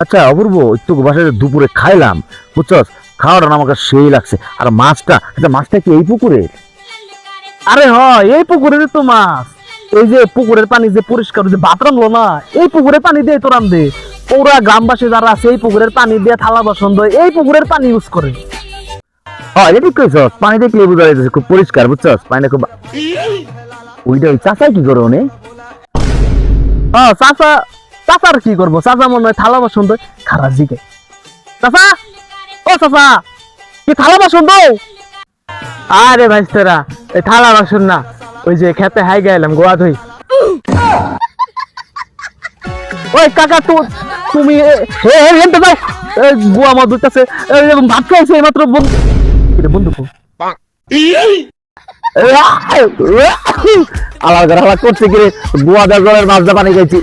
আচ্ছা অপূর্ব, একটু বাসায় দুপুরে খাইলাম, বুঝছস? খাওয়াটা না আমাকে সেই লাগছে। আর মাছটা, আচ্ছা মাছটা কি এই পুকুরে? আরে হয় এই পুকুরে তো মাছ। এই যে পুকুরের পানি যে পরিষ্কার, যে ভাত রান্নলো না, এই পুকুরের পানি দিয়ে তো রান্ধে। ওরা গ্রামবাসী যারা আছে এই পুকুরের পানি দিয়ে থালা বাসন ধোয়, এই পুকুরের পানি ইউজ করে। হ্যাঁ এটা ঠিক কইছস, পানি দেখলে বোঝা যাইতেছে খুব পরিষ্কার, বুঝছস? পানিটা খুব। ওইটা ওই চাচা কি করে উনি? হ্যাঁ চাচা, চাচার কি করবো? চাচা মনে হয় থালা বাসন ধোয়। খারাপ জিকে চাচা, ও চাচা, কি থালা বাসন ধো? আরে ভাইস্তারা, এই থালা বাসন না, ওই যে খেতে হাই গেলাম গোয়া ধুই। ওই কাকা তো তুমি হেনতে যাও, গোয়া আমার দুটাছে ভাত খাইছে এইমাত্র। বন্ধু আলাদা আলাদা করছে কি রে? গোয়া দা জলের মাছ দা পানি খাইছি।